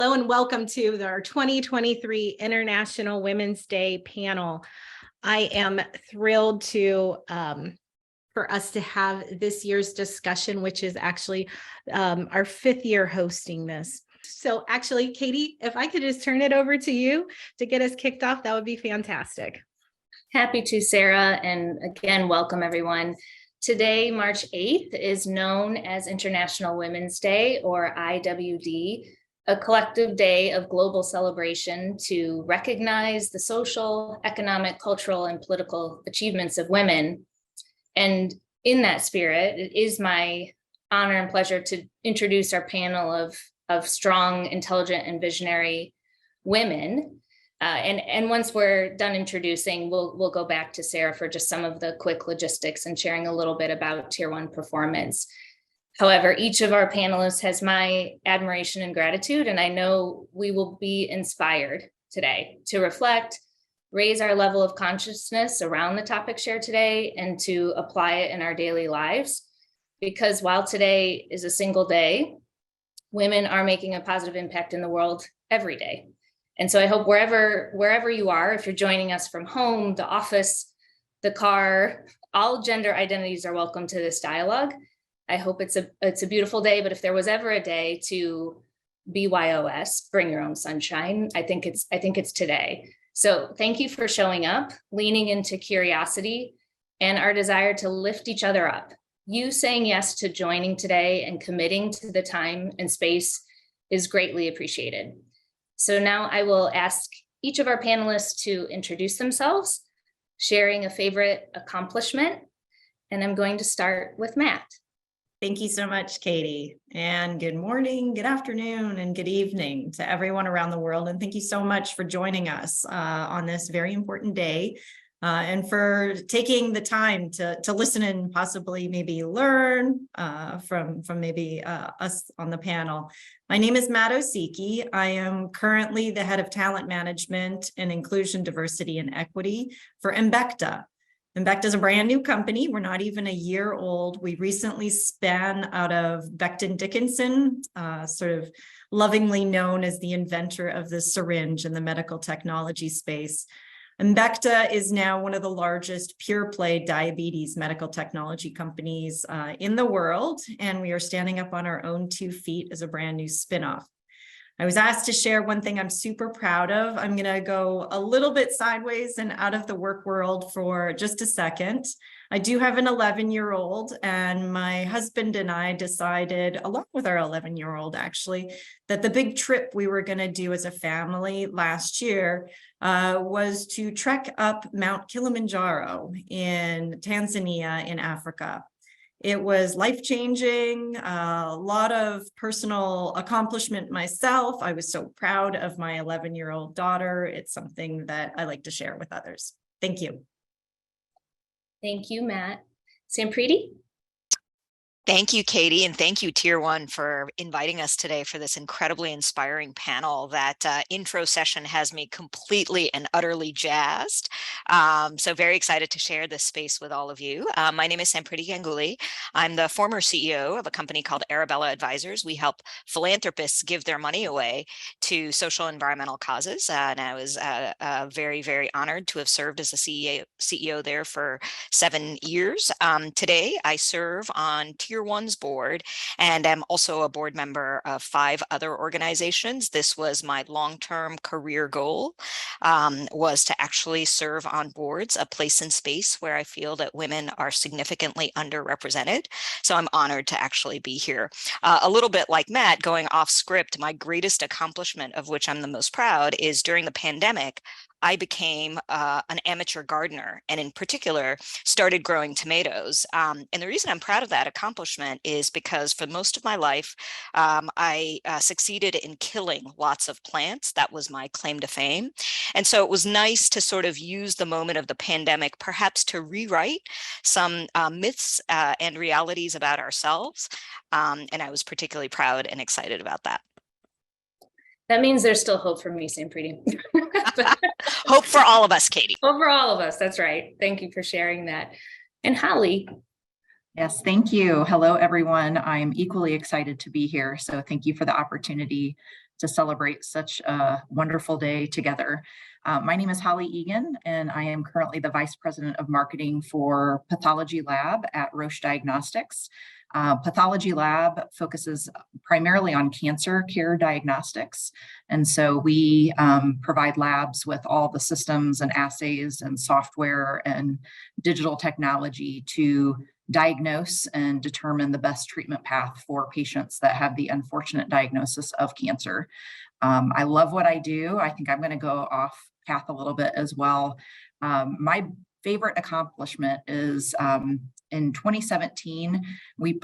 Hello and welcome to our 2023 International Women's Day panel. I am thrilled for us to have this year's discussion, which is actually our 5th year hosting this. So actually, Katie, if I could just turn it over to you to get us kicked off, that would be fantastic. Happy to, Sarah, and again, welcome everyone. Today, March 8th, is known as International Women's Day, or IWD, a collective day of global celebration to recognize the social, economic, cultural, and political achievements of women. And in that spirit, it is my honor and pleasure to introduce our panel of strong, intelligent, and visionary women. And once we're done introducing, we'll go back to Sarah for just some of the quick logistics and sharing a little bit about TiER1 Performance. However, each of our panelists has my admiration and gratitude, and I know we will be inspired today to reflect, raise our level of consciousness around the topic shared today, and to apply it in our daily lives. Because while today is a single day, women are making a positive impact in the world every day. And so I hope wherever you are, if you're joining us from home, the office, the car, all gender identities are welcome to this dialogue. I hope it's a beautiful day, but if there was ever a day to BYOS, bring your own sunshine, I think it's today. So thank you for showing up, leaning into curiosity and our desire to lift each other up. You saying yes to joining today and committing to the time and space is greatly appreciated. So now I will ask each of our panelists to introduce themselves, sharing a favorite accomplishment, and I'm going to start with Matt. Thank you so much, Katie, and good morning, good afternoon, and good evening to everyone around the world. And thank you so much for joining us on this very important day and for taking the time to listen and possibly maybe learn from maybe us on the panel. My name is Matt Osicki. I am currently the head of talent management and inclusion, diversity, and equity for embecta. Embecta is a brand new company. We're not even a year old. We recently spun out of Becton Dickinson, sort of lovingly known as the inventor of the syringe in the medical technology space. Embecta is now one of the largest pure play diabetes medical technology companies in the world, and we are standing up on our own 2 feet as a brand new spinoff. I was asked to share one thing I'm super proud of. I'm going to go a little bit sideways and out of the work world for just a second. I do have an 11-year-old, and my husband and I decided, along with our 11-year-old actually, that the big trip we were going to do as a family last year was to trek up Mount Kilimanjaro in Tanzania in Africa. It was life-changing, a lot of personal accomplishment myself. I was so proud of my 11-year-old daughter. It's something that I like to share with others. Thank you. Thank you, Matt. Sampriti? Thank you, Katie, and thank you, TiER1, for inviting us today for this incredibly inspiring panel. That intro session has me completely and utterly jazzed. So very excited to share this space with all of you. My name is Sampriti Ganguli. I'm the former CEO of a company called Arabella Advisors. We help philanthropists give their money away to social and environmental causes. And I was very, very honored to have served as the CEO there for 7 years. Today, I serve on TiER1's board, and I'm also a board member of 5 other organizations. This was my long-term career goal, was to actually serve on boards, a place and space where I feel that women are significantly underrepresented. So I'm honored to actually be here. A little bit like Matt, going off script, my greatest accomplishment, of which I'm the most proud, is during the pandemic, I became an amateur gardener, and in particular started growing tomatoes. And the reason I'm proud of that accomplishment is because for most of my life, I succeeded in killing lots of plants. That was my claim to fame. And so it was nice to sort of use the moment of the pandemic perhaps to rewrite some myths and realities about ourselves. And I was particularly proud and excited about that. That means there's still hope for me, Sampriti. Hope for all of us, Katie. Hope for all of us, that's right. Thank you for sharing that. And Holly. Yes, thank you. Hello, everyone. I'm equally excited to be here. So thank you for the opportunity to celebrate such a wonderful day together. My name is Holly Egan, and I am currently the Vice President of Marketing for Pathology Lab at Roche Diagnostics. Pathology Lab focuses primarily on cancer care diagnostics. And so we provide labs with all the systems and assays and software and digital technology to diagnose and determine the best treatment path for patients that have the unfortunate diagnosis of cancer. I love what I do. I think I'm going to go off path a little bit as well. My favorite accomplishment is in 2017, we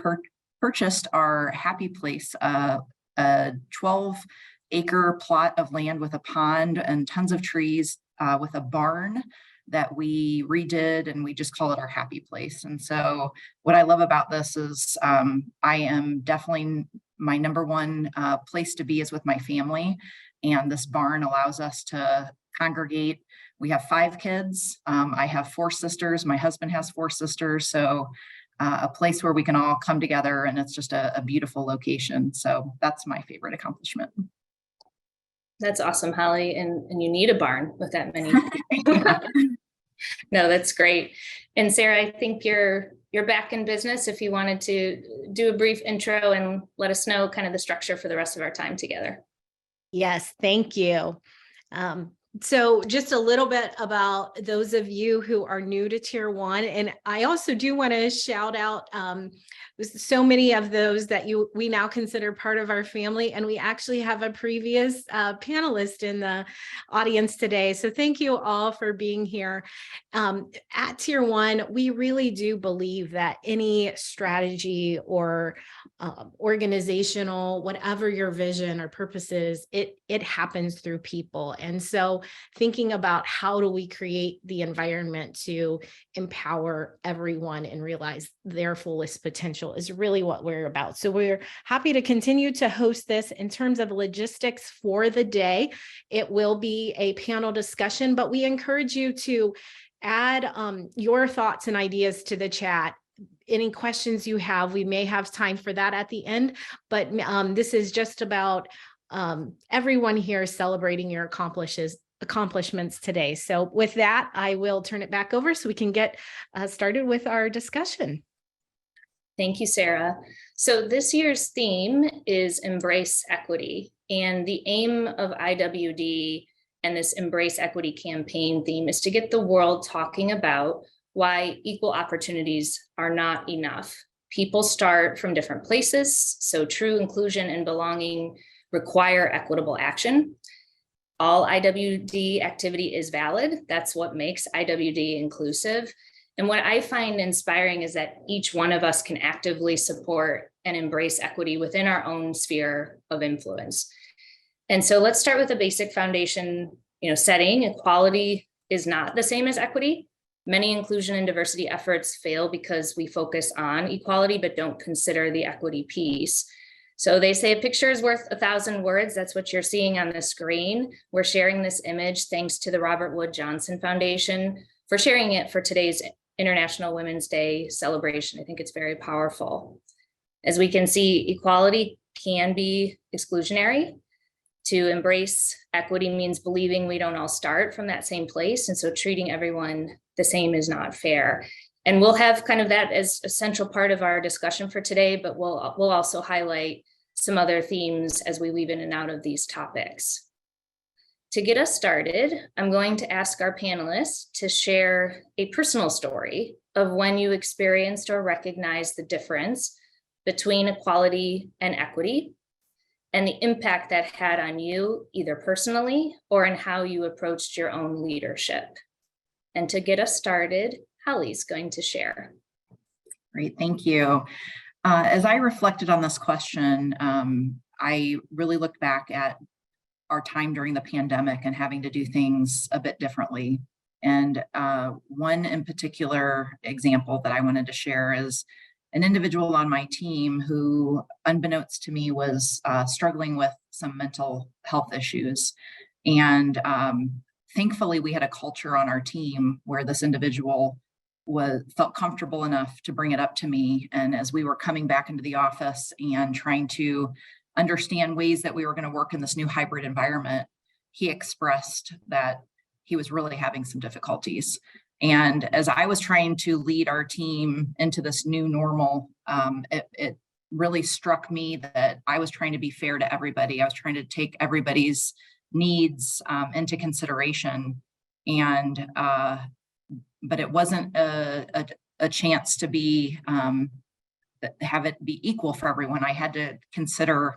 purchased our happy place, a 12-acre plot of land with a pond and tons of trees with a barn that we redid, and we just call it our happy place. And so what I love about this is I am definitely, my number one place to be is with my family. And this barn allows us to congregate. We have 5 kids. I have 4 sisters. My husband has 4 sisters. So a place where we can all come together, and it's just a beautiful location. So that's my favorite accomplishment. That's awesome, Holly. And you need a barn with that many. No, that's great. And Sarah, I think you're back in business if you wanted to do a brief intro and let us know kind of the structure for the rest of our time together. Yes, thank you. So just a little bit about those of you who are new to TiER1, and I also do want to shout out so many of those that we now consider part of our family, and we actually have a previous panelist in the audience today. So thank you all for being here. At TiER1, we really do believe that any strategy or organizational, whatever your vision or purpose is, it happens through people. And so thinking about how do we create the environment to empower everyone and realize their fullest potential is really what we're about. So we're happy to continue to host this. In terms of logistics for the day, it will be a panel discussion, but we encourage you to add your thoughts and ideas to the chat. Any questions you have, we may have time for that at the end, but this is just about everyone here celebrating your accomplishments today. So with that, I will turn it back over so we can get started with our discussion. Thank you, Sarah. So this year's theme is Embrace Equity, and the aim of IWD and this Embrace Equity campaign theme is to get the world talking about why equal opportunities are not enough. People start from different places, so true inclusion and belonging require equitable action. All IWD activity is valid. That's what makes IWD inclusive. And what I find inspiring is that each one of us can actively support and embrace equity within our own sphere of influence. And so let's start with a basic foundation, setting. Equality is not the same as equity. Many inclusion and diversity efforts fail because we focus on equality, but don't consider the equity piece. So they say a picture is worth 1,000 words. That's what you're seeing on the screen. We're sharing this image thanks to the Robert Wood Johnson Foundation for sharing it for today's International Women's Day celebration. I think it's very powerful. As we can see, equality can be exclusionary. To embrace equity means believing we don't all start from that same place. And so treating everyone the same is not fair. And we'll have kind of that as a central part of our discussion for today, but we'll also highlight some other themes as we weave in and out of these topics. To get us started, I'm going to ask our panelists to share a personal story of when you experienced or recognized the difference between equality and equity, and the impact that had on you, either personally or in how you approached your own leadership. And to get us started, Holly's going to share. Great, thank you. As I reflected on this question, I really looked back at our time during the pandemic and having to do things a bit differently. And one in particular example that I wanted to share is an individual on my team who, unbeknownst to me, was struggling with some mental health issues. And thankfully, we had a culture on our team where this individual felt comfortable enough to bring it up to me. And as we were coming back into the office and trying to understand ways that we were going to work in this new hybrid environment, he expressed that he was really having some difficulties. And as I was trying to lead our team into this new normal, it really struck me that I was trying to be fair to everybody. I was trying to take everybody's needs into consideration. And but it wasn't a chance to be have it be equal for everyone. I had to consider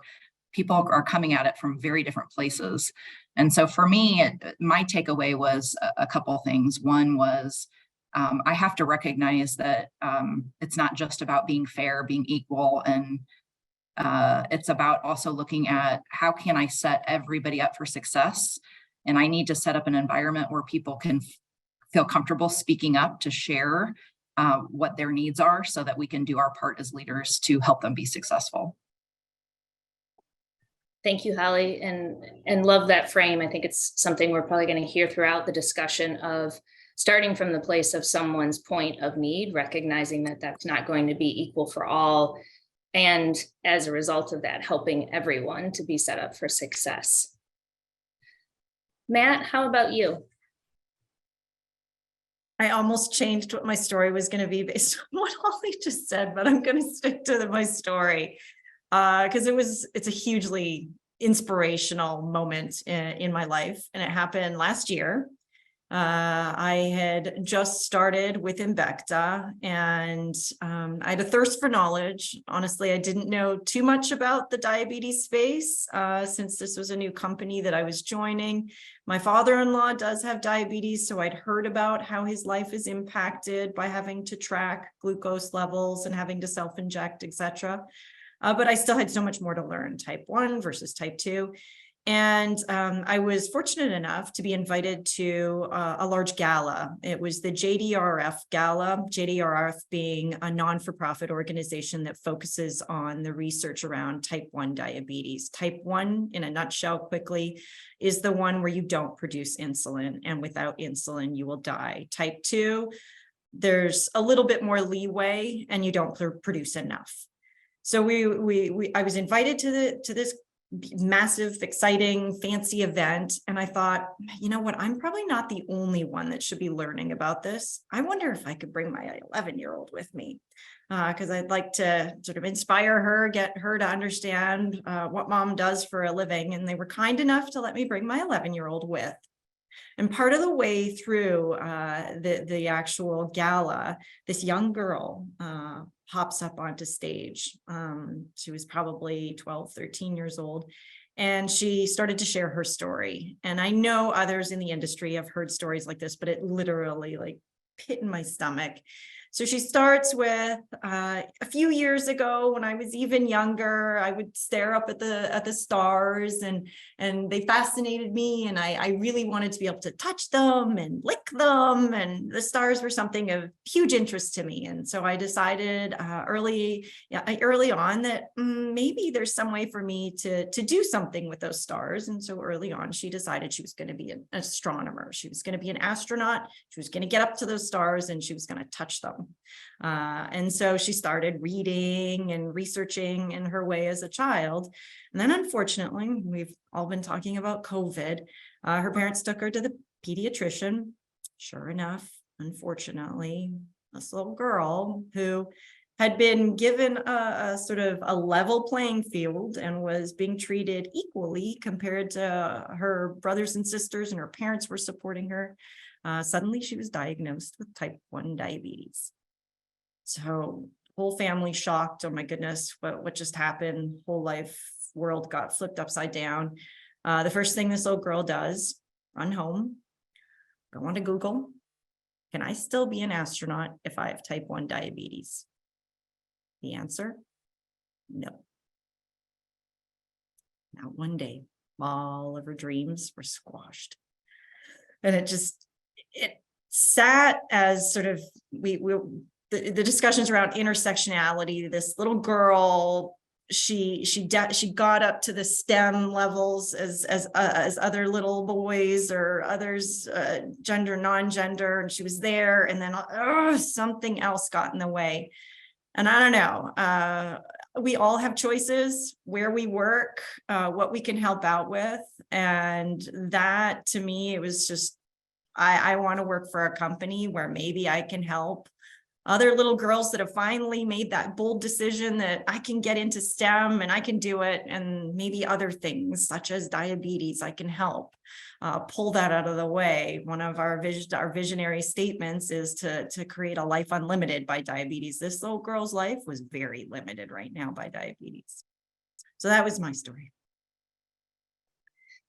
people are coming at it from very different places. And so for me, my takeaway was a couple things. One was I have to recognize that it's not just about being fair, being equal, and it's about also looking at how can I set everybody up for success. And I need to set up an environment where people can feel comfortable speaking up to share what their needs are so that we can do our part as leaders to help them be successful. Thank you, Holly, and love that frame. I think it's something we're probably going to hear throughout the discussion of starting from the place of someone's point of need, recognizing that that's not going to be equal for all. And as a result of that, helping everyone to be set up for success. Matt, how about you? I almost changed what my story was going to be based on what Holly just said, but I'm going to stick to my story because it's a hugely inspirational moment in my life, and it happened last year. I had just started with embecta, and I had a thirst for knowledge. Honestly, I didn't know too much about the diabetes space since this was a new company that I was joining. My father-in-law does have diabetes, so I'd heard about how his life is impacted by having to track glucose levels and having to self-inject, etc. But I still had so much more to learn, type 1 versus type 2. And I was fortunate enough to be invited to a large gala. It was the JDRF gala, JDRF being a non-for-profit organization that focuses on the research around type 1 diabetes. Type 1, in a nutshell, quickly, is the one where you don't produce insulin, and without insulin, you will die. Type 2, there's a little bit more leeway, and you don't produce enough. So I was invited to this massive, exciting, fancy event. And I thought, you know what, I'm probably not the only one that should be learning about this. I wonder if I could bring my 11-year-old with me because I'd like to sort of inspire her, get her to understand what mom does for a living. And they were kind enough to let me bring my 11-year-old with. And part of the way through the actual gala, this young girl pops up onto stage. She was probably 12, 13 years old. And she started to share her story. And I know others in the industry have heard stories like this, but it literally like pit in my stomach. So she starts with a few years ago when I was even younger, I would stare up at the stars and they fascinated me. And I really wanted to be able to touch them and lick them. And the stars were something of huge interest to me. And so I decided early on that maybe there's some way for me to do something with those stars. And so early on, she decided she was going to be an astronomer. She was going to be an astronaut. She was going to get up to those stars and she was going to touch them. And so she started reading and researching in her way as a child. And then unfortunately, we've all been talking about COVID. Her parents took her to the pediatrician. Sure enough, unfortunately, this little girl who had been given a sort of a level playing field and was being treated equally compared to her brothers and sisters, and her parents were supporting her. Suddenly she was diagnosed with type 1 diabetes. So whole family shocked. Oh my goodness, what just happened? Whole life world got flipped upside down. The first thing this little girl does, run home, go onto Google. Can I still be an astronaut if I have type 1 diabetes? The answer, no. Now one day, all of her dreams were squashed. And it sat as sort of, the discussions around intersectionality. This little girl, she got up to the STEM levels as other little boys or others, gender, non-gender, and she was there. And then something else got in the way. And I don't know. we all have choices where we work, what we can help out with. And that to me, it was just, I want to work for a company where maybe I can help other little girls that have finally made that bold decision that I can get into STEM and I can do it. And maybe other things such as diabetes, I can help pull that out of the way. One of our visionary statements is to create a life unlimited by diabetes. This little girl's life was very limited right now by diabetes. So that was my story.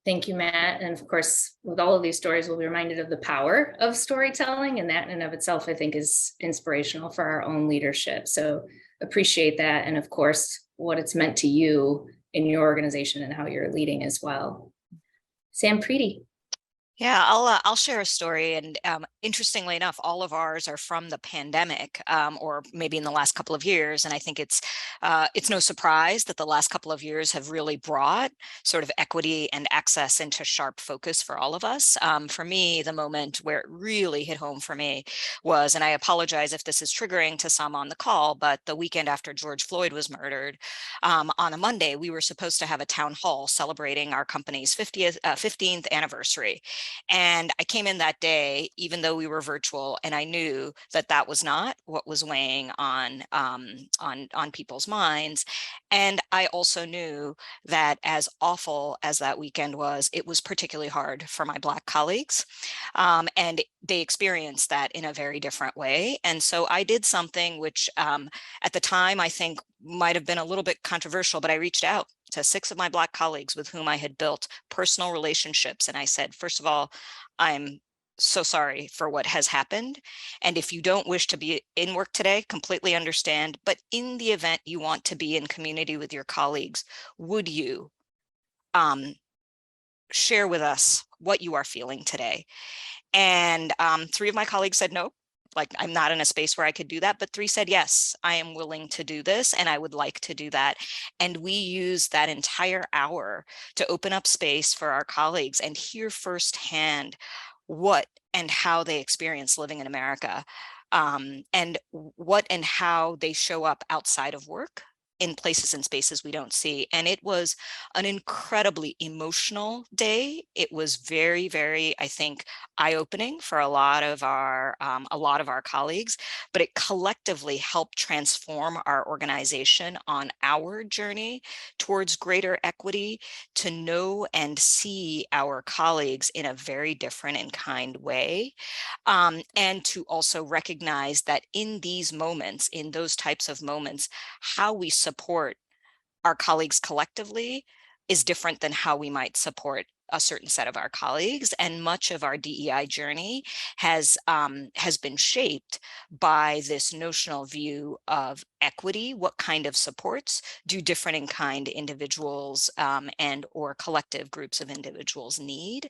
Thank you, Matt. And of course, with all of these stories, we'll be reminded of the power of storytelling. And that in and of itself, I think, is inspirational for our own leadership. So appreciate that. And of course, what it's meant to you in your organization and how you're leading as well. Sampriti. Yeah, I'll share a story, and interestingly enough, all of ours are from the pandemic, or maybe in the last couple of years. And I think it's no surprise that the last couple of years have really brought sort of equity and access into sharp focus for all of us. For me, the moment where it really hit home for me was, and I apologize if this is triggering to some on the call, but the weekend after George Floyd was murdered, on a Monday, we were supposed to have a town hall celebrating our company's 15th anniversary. And I came in that day, even though we were virtual, and I knew that that was not what was weighing on people's minds. And I also knew that as awful as that weekend was, it was particularly hard for my Black colleagues. And they experienced that in a very different way. And so I did something which at the time I think might have been a little bit controversial, but I reached out to 6 of my Black colleagues with whom I had built personal relationships. And I said, first of all, I'm so sorry for what has happened. And if you don't wish to be in work today, completely understand. But in the event you want to be in community with your colleagues, would you share with us what you are feeling today? And 3 of my colleagues said no. Like, I'm not in a space where I could do that, but 3 said, yes, I am willing to do this and I would like to do that. And we used that entire hour to open up space for our colleagues and hear firsthand what and how they experience living in America, and what and how they show up outside of work in places and spaces we don't see. And it was an incredibly emotional day. It was very, very, I think, eye-opening for a lot of our colleagues, but it collectively helped transform our organization on our journey towards greater equity, to know and see our colleagues in a very different and kind way. And to also recognize that in these moments, in those types of moments, how we support our colleagues collectively is different than how we might support a certain set of our colleagues. And much of our DEI journey has been shaped by this notional view of equity. What kind of supports do different in kind individuals and or collective groups of individuals need,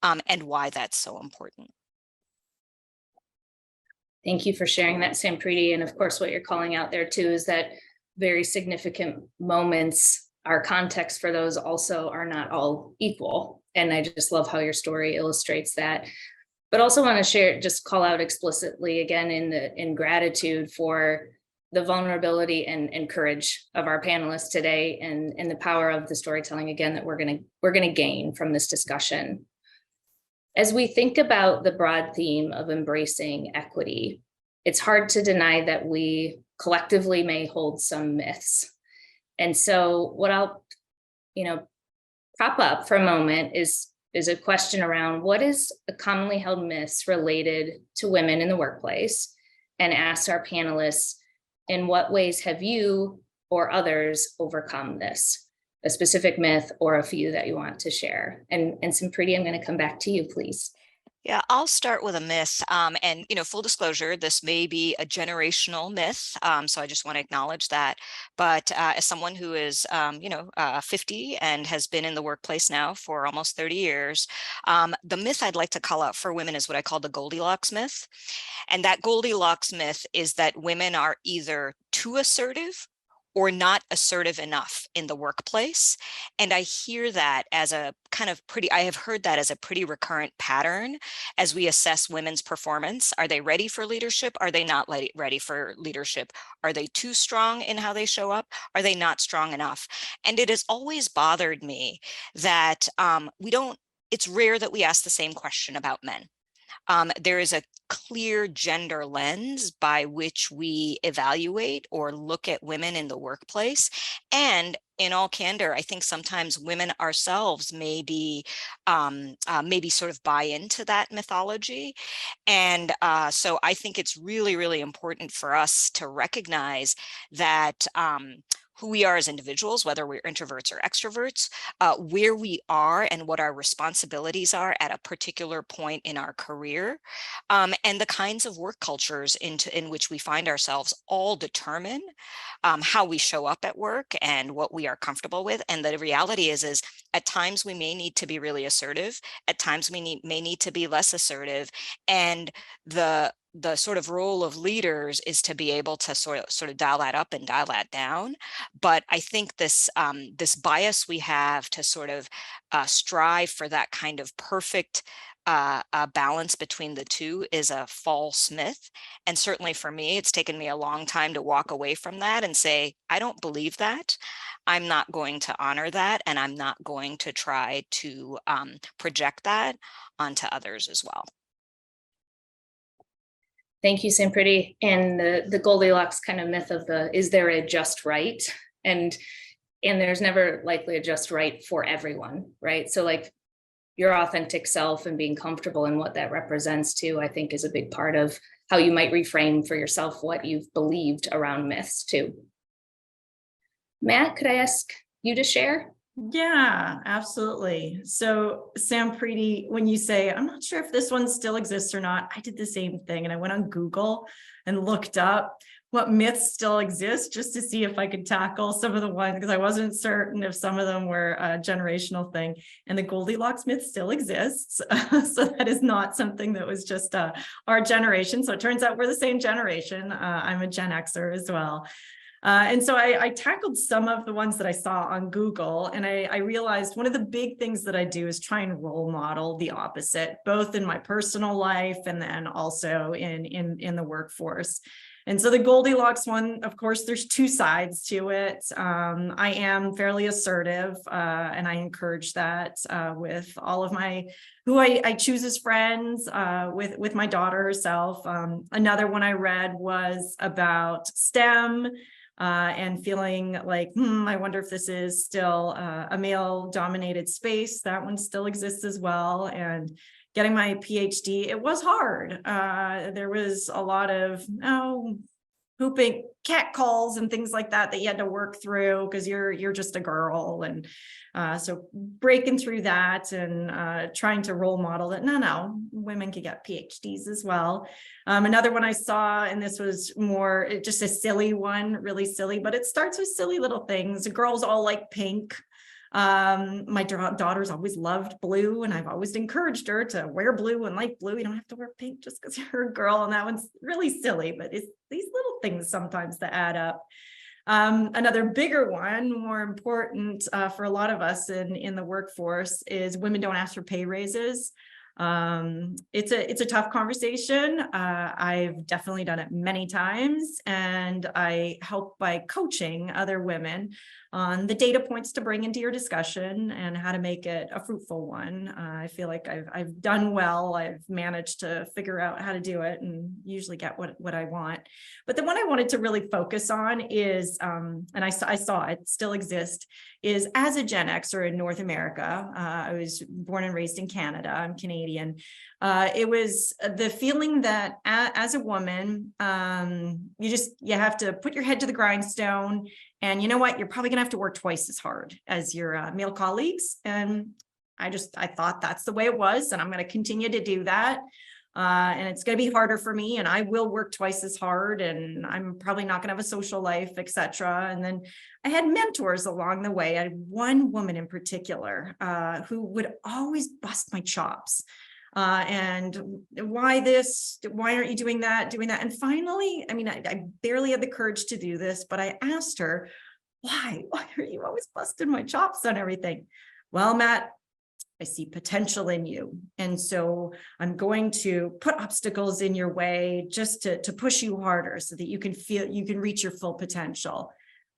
and why that's so important. Thank you for sharing that, Sampriti. And of course, what you're calling out there too is that very significant moments, our context for those also are not all equal. And I just love how your story illustrates that. But also want to share, just call out explicitly again in gratitude for the vulnerability and courage of our panelists today, and the power of the storytelling again that we're gonna gain from this discussion. As we think about the broad theme of embracing equity, it's hard to deny that we collectively may hold some myths. And so what I'll, prop up for a moment is a question around what is a commonly held myths related to women in the workplace, and ask our panelists, in what ways have you or others overcome this? A specific myth or a few that you want to share. And Sampriti, I'm going to come back to you, please. Yeah, I'll start with a myth. And, full disclosure, this may be a generational myth. So I just want to acknowledge that. But as someone who is, 50 and has been in the workplace now for almost 30 years, the myth I'd like to call out for women is what I call the Goldilocks myth. And that Goldilocks myth is that women are either too assertive or not assertive enough in the workplace. And I hear that as a kind of I have heard that as a pretty recurrent pattern as we assess women's performance. Are they ready for leadership? Are they not ready for leadership? Are they too strong in how they show up? Are they not strong enough? And it has always bothered me that it's rare that we ask the same question about men. There is a clear gender lens by which we evaluate or look at women in the workplace. And in all candor, I think sometimes women ourselves maybe sort of buy into that mythology. And so I think it's really, really important for us to recognize that who we are as individuals, whether we're introverts or extroverts, where we are and what our responsibilities are at a particular point in our career, and the kinds of work cultures in which we find ourselves all determine how we show up at work and what we are comfortable with. And the reality is at times we may need to be really assertive, at times we may need to be less assertive, and the sort of role of leaders is to be able to sort of dial that up and dial that down. But I think this bias we have to sort of strive for that kind of perfect balance between the two is a false myth. And certainly for me, it's taken me a long time to walk away from that and say, I don't believe that. I'm not going to honor that, and I'm not going to try to project that onto others as well. Thank you, Sampriti. And the Goldilocks kind of myth of is there a just right? And there's never likely a just right for everyone, right? So like your authentic self and being comfortable in what that represents too, I think is a big part of how you might reframe for yourself what you've believed around myths too. Matt, could I ask you to share? Yeah, absolutely. So Sampriti, when you say, I'm not sure if this one still exists or not, I did the same thing. And I went on Google and looked up what myths still exist just to see if I could tackle some of the ones, because I wasn't certain if some of them were a generational thing. And the Goldilocks myth still exists. So that is not something that was just our generation. So it turns out we're the same generation. I'm a Gen Xer as well. And so I tackled some of the ones that I saw on Google, and I realized one of the big things that I do is try and role model the opposite, both in my personal life and then also in the workforce. And so the Goldilocks one, of course, there's two sides to it. I am fairly assertive, and I encourage that with all of who I choose as friends, with my daughter herself. Another one I read was about STEM. And feeling like, I wonder if this is still a male-dominated space. That one still exists as well. And getting my Ph.D., it was hard. There was a lot of pooping cat calls and things like that you had to work through because you're just a girl. And so breaking through that and trying to role model that no, women can get PhDs as well. Another one I saw, and this was more just a silly one, really silly, but it starts with silly little things. The girls all like pink. My daughter's always loved blue, and I've always encouraged her to wear blue and like blue. You don't have to wear pink just because you're a girl. And that one's really silly, but it's these little things sometimes that add up. Another bigger one, more important for a lot of us in the workforce, is women don't ask for pay raises. It's a tough conversation. I've definitely done it many times, and I help by coaching other women on the data points to bring into your discussion and how to make it a fruitful one. I feel like I've done well. I've managed to figure out how to do it and usually get what I want. But the one I wanted to really focus on is, and I saw it still exist, is as a Gen Xer in North America. I was born and raised in Canada. I'm Canadian. It was the feeling that as a woman, you have to put your head to the grindstone, and you know what, you're probably gonna have to work twice as hard as your male colleagues. And I thought that's the way it was, and I'm going to continue to do that. And it's going to be harder for me, and I will work twice as hard, and I'm probably not going to have a social life, etc. And then I had mentors along the way. I had one woman in particular who would always bust my chops. and why this, why aren't you doing that? And finally, I mean, I barely had the courage to do this, but I asked her, why are you always busting my chops on everything? Well, Matt, I see potential in you. And so I'm going to put obstacles in your way just to push you harder so that you can reach your full potential.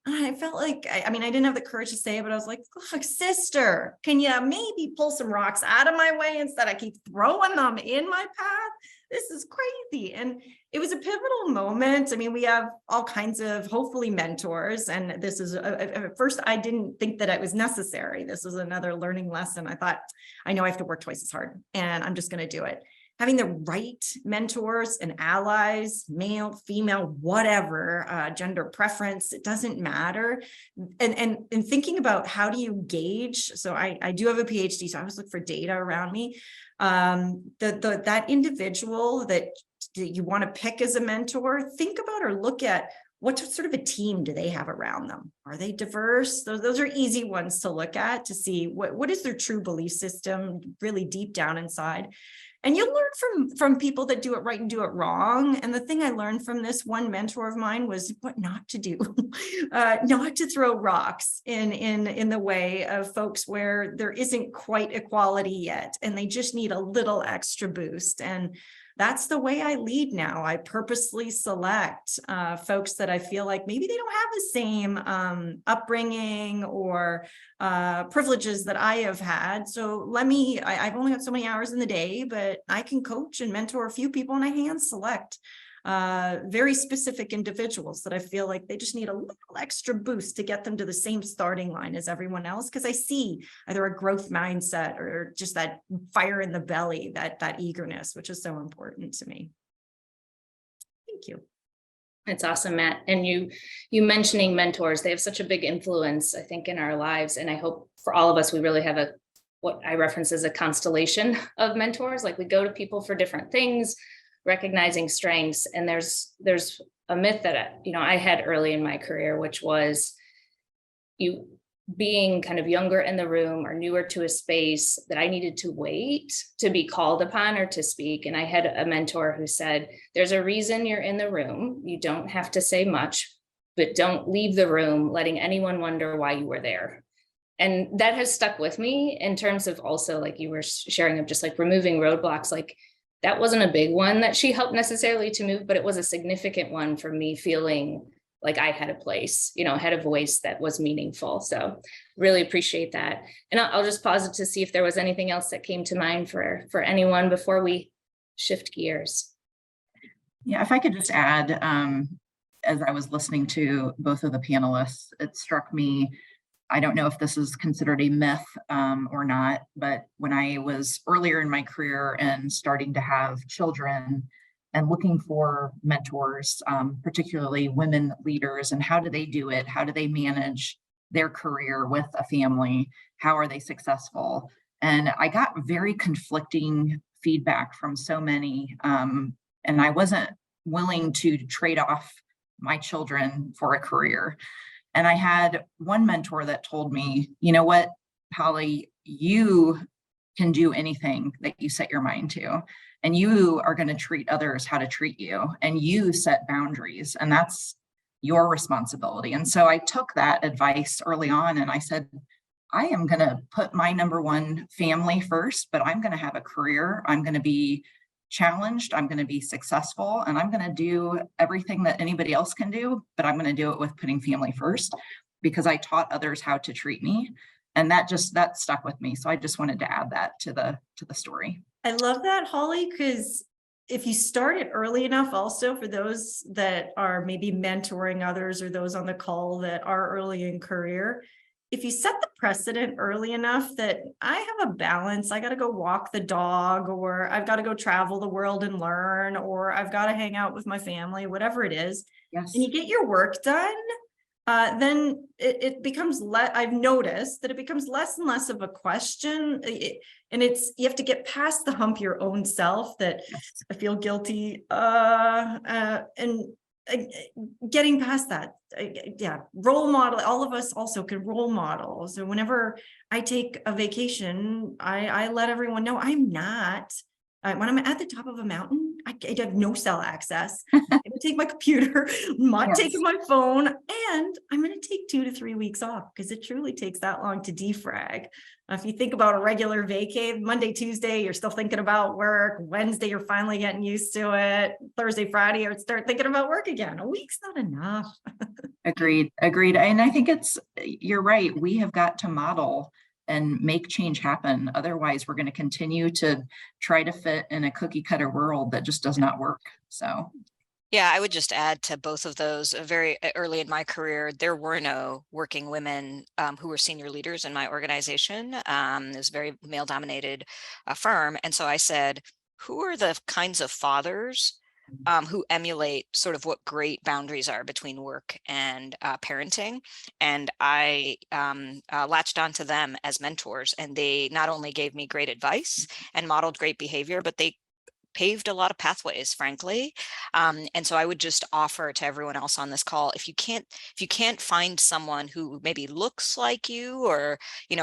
And I felt like, I mean, I didn't have the courage to say it, but I was like, look, sister, can you maybe pull some rocks out of my way instead I keep throwing them in my path? This is crazy. And it was a pivotal moment. I mean, we have all kinds of hopefully mentors. And this is, at first, I didn't think that it was necessary. This was another learning lesson. I thought, I know I have to work twice as hard and I'm just going to do it. Having the right mentors and allies, male, female, whatever, gender preference, it doesn't matter. And thinking about how do you gauge? So I do have a PhD, so I always look for data around me. That individual that you want to pick as a mentor, think about or look at what sort of a team do they have around them? Are they diverse? Those are easy ones to look at to see what is their true belief system really deep down inside. And you'll learn from people that do it right and do it wrong. And the thing I learned from this one mentor of mine was what not to do, not to throw rocks in the way of folks where there isn't quite equality yet, and they just need a little extra boost. And that's the way I lead now. I purposely select folks that I feel like maybe they don't have the same upbringing or privileges that I have had. So I've only got so many hours in the day, but I can coach and mentor a few people, and I hand select very specific individuals that I feel like they just need a little extra boost to get them to the same starting line as everyone else. Because I see either a growth mindset or just that fire in the belly, that eagerness, which is so important to me. Thank you. It's awesome, Matt. And you mentioning mentors, they have such a big influence, I think, in our lives. And I hope for all of us, we really have what I reference as a constellation of mentors. Like we go to people for different things, recognizing strengths. And there's a myth that I had early in my career, which was you being kind of younger in the room or newer to a space, that I needed to wait to be called upon or to speak. And I had a mentor who said, there's a reason you're in the room. You don't have to say much, but don't leave the room letting anyone wonder why you were there. And that has stuck with me in terms of also, like you were sharing, of just like removing roadblocks. Like that wasn't a big one that she helped necessarily to move, but it was a significant one for me feeling like I had a place, had a voice that was meaningful. So really appreciate that. And I'll just pause it to see if there was anything else that came to mind for anyone before we shift gears. Yeah, if I could just add, as I was listening to both of the panelists, it struck me, I don't know if this is considered a myth or not, but when I was earlier in my career and starting to have children and looking for mentors, particularly women leaders, and how do they do it? How do they manage their career with a family? How are they successful? And I got very conflicting feedback from so many, and I wasn't willing to trade off my children for a career. And I had one mentor that told me, you know what, Holly, you can do anything that you set your mind to, and you are going to treat others how to treat you, and you set boundaries, and that's your responsibility. And so I took that advice early on, and I said, I am going to put my number one family first, but I'm going to have a career. I'm going to be challenged. I'm going to be successful, and I'm going to do everything that anybody else can do, but I'm going to do it with putting family first, because I taught others how to treat me. And that stuck with me. So I just wanted to add that to the story. I love that, Holly, because if you start it early enough, also for those that are maybe mentoring others or those on the call that are early in career, if you set the precedent early enough that I have a balance, I got to go walk the dog, or I've got to go travel the world and learn, or I've got to hang out with my family, whatever it is, Yes. and you get your work done, then it becomes I've noticed that it becomes less and less of a question. And you have to get past the hump your own self that I feel guilty, and getting past that. Role model. All of us also can role model. So whenever I take a vacation, I let everyone know I'm not When I'm at the top of a mountain, I have no cell access. I'm going to take my computer, I'm not taking my phone, and I'm going to take 2 to 3 weeks off because it truly takes that long to defrag. If you think about a regular vacay, Monday, Tuesday, you're still thinking about work. Wednesday, you're finally getting used to it. Thursday, Friday, or start thinking about work again. A week's not enough. Agreed. And I think you're right. We have got to model and make change happen. Otherwise, we're going to continue to try to fit in a cookie cutter world that just does not work. So. Yeah, I would just add to both of those. Very early in my career, there were no working women who were senior leaders in my organization. It was a very male-dominated firm. And so I said, who are the kinds of fathers who emulate sort of what great boundaries are between work and parenting? And I latched onto them as mentors. And they not only gave me great advice and modeled great behavior, but they paved a lot of pathways, frankly. And so I would just offer to everyone else on this call, if you can't find someone who maybe looks like you or,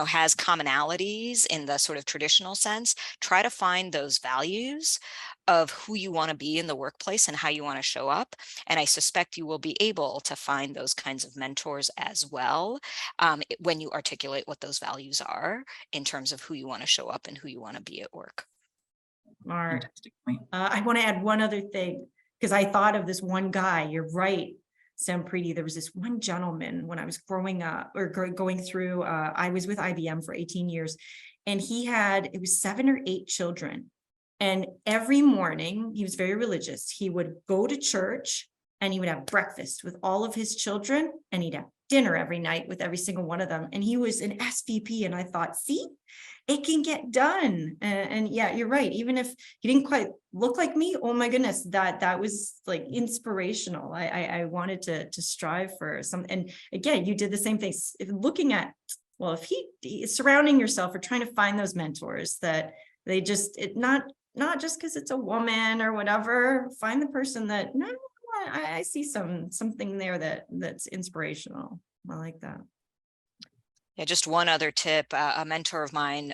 has commonalities in the sort of traditional sense, try to find those values of who you want to be in the workplace and how you want to show up. And I suspect you will be able to find those kinds of mentors as well when you articulate what those values are in terms of who you want to show up and who you want to be at work. Smart. I want to add one other thing, because I thought of this one guy. You're right, Sampriti. There was this one gentleman when I was growing up or going through, I was with IBM for 18 years, and it was 7 or 8 children. And every morning, he was very religious. He would go to church and he would have breakfast with all of his children, and he'd have dinner every night with every single one of them. And he was an SVP. And I thought, see, it can get done. And yeah, you're right. Even if he didn't quite look like me, oh my goodness, that was like inspirational. I wanted to strive for some. And again, you did the same thing. Looking at, well, if he surrounding yourself or trying to find those mentors that they just, not just because it's a woman or whatever, find the person that, no, I see something there that's inspirational. I like that. Yeah, just one other tip, a mentor of mine,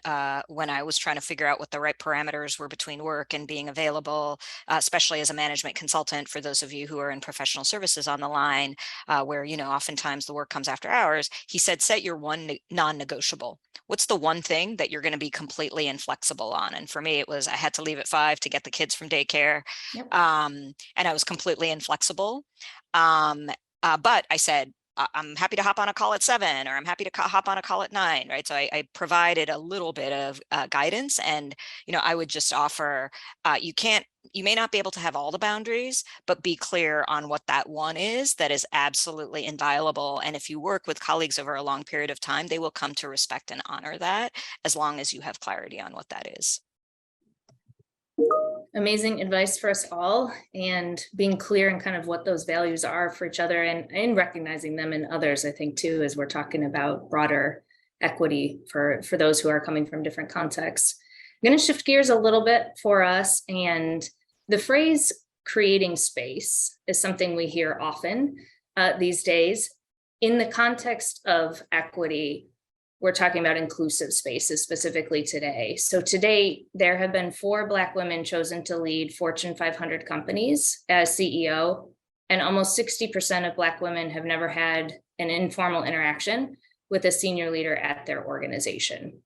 when I was trying to figure out what the right parameters were between work and being available, especially as a management consultant, for those of you who are in professional services on the line, where, oftentimes the work comes after hours, he said, set your one non-negotiable. What's the one thing that you're going to be completely inflexible on? And for me, it was I had to leave at 5 to get the kids from daycare. Yep. And I was completely inflexible. But I said, I'm happy to hop on a call at 7, or I'm happy to hop on a call at 9, right? So I provided a little bit of guidance, and I would just offer, you may not be able to have all the boundaries, but be clear on what that one is that is absolutely inviolable. And if you work with colleagues over a long period of time, they will come to respect and honor that, as long as you have clarity on what that is. Amazing advice for us all, and being clear in kind of what those values are for each other, and recognizing them in others, I think, too, as we're talking about broader equity for those who are coming from different contexts. I'm going to shift gears a little bit for us, and the phrase creating space is something we hear often these days. In the context of equity, we're talking about inclusive spaces specifically today. So today, there have been 4 Black women chosen to lead Fortune 500 companies as CEO, and almost 60% of Black women have never had an informal interaction with a senior leader at their organization.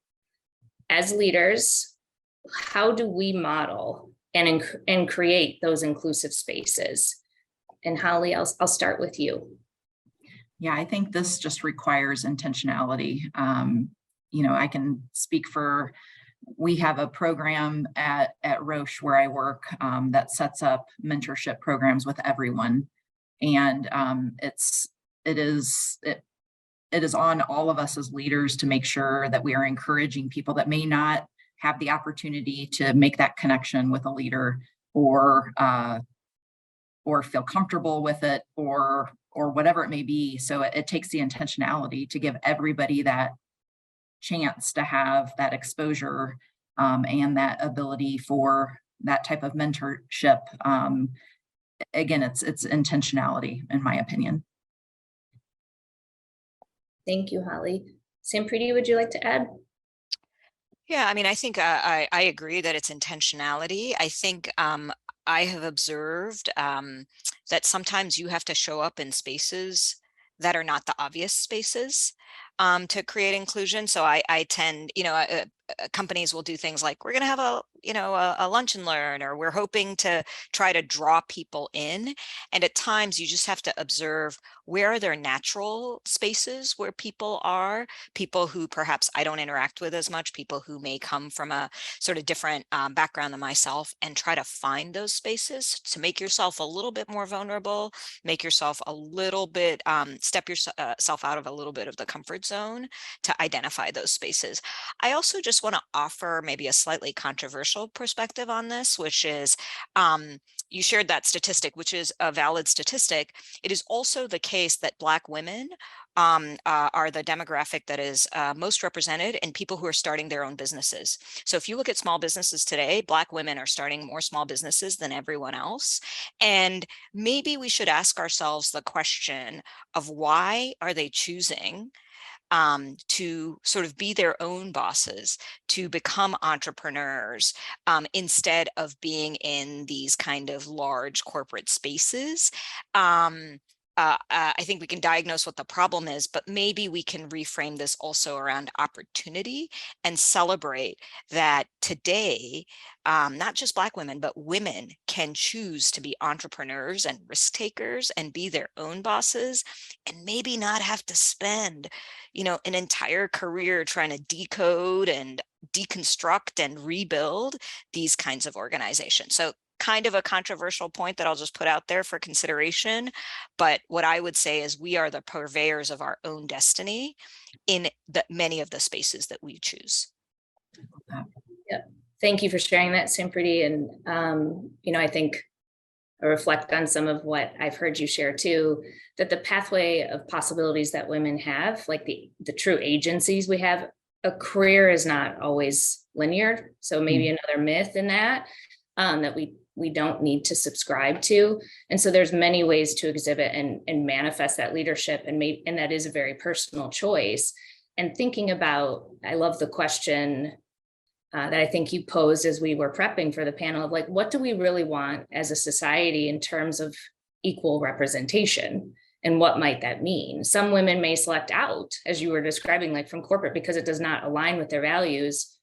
As leaders, how do we model and create those inclusive spaces? And Holly, I'll start with you. Yeah, I think this just requires intentionality. I can speak for, we have a program at Roche where I work that sets up mentorship programs with everyone. And it is on all of us as leaders to make sure that we are encouraging people that may not have the opportunity to make that connection with a leader, or feel comfortable with it, or whatever it may be. So it takes the intentionality to give everybody that chance to have that exposure and that ability for that type of mentorship. Again, it's intentionality, in my opinion. Thank you, Holly. Sampriti, would you like to add? Yeah, I mean, I think I agree that it's intentionality. I think I have observed that sometimes you have to show up in spaces that are not the obvious spaces to create inclusion. So I tend, companies will do things like we're going to have a lunch and learn, or we're hoping to try to draw people in. And at times you just have to observe, where are there natural spaces where people are, people who perhaps I don't interact with as much, people who may come from a sort of different background than myself, and try to find those spaces to make yourself a little bit more vulnerable, make yourself a little bit, step yourself out of a little bit of the comfort zone to identify those spaces. I also just want to offer maybe a slightly controversial perspective on this, which is you shared that statistic, which is a valid statistic. It is also the case that Black women are the demographic that is most represented in people who are starting their own businesses. So if you look at small businesses today, Black women are starting more small businesses than everyone else. And maybe we should ask ourselves the question of, why are they choosing to sort of be their own bosses, to become entrepreneurs, instead of being in these kind of large corporate spaces. I think we can diagnose what the problem is, but maybe we can reframe this also around opportunity and celebrate that today, not just Black women, but women can choose to be entrepreneurs and risk takers and be their own bosses, and maybe not have to spend, an entire career trying to decode and deconstruct and rebuild these kinds of organizations. So kind of a controversial point that I'll just put out there for consideration. But what I would say is, we are the purveyors of our own destiny in many of the spaces that we choose. Yeah, thank you for sharing that, Sampriti. And, I think I reflect on some of what I've heard you share too, that the pathway of possibilities that women have, like the true agencies we have, a career is not always linear. So maybe another myth in that we don't need to subscribe to. And so there's many ways to exhibit and manifest that leadership, and that is a very personal choice. And thinking about, I love the question that I think you posed as we were prepping for the panel, of like, what do we really want as a society in terms of equal representation? And what might that mean? Some women may select out, as you were describing, like from corporate, because it does not align with their values.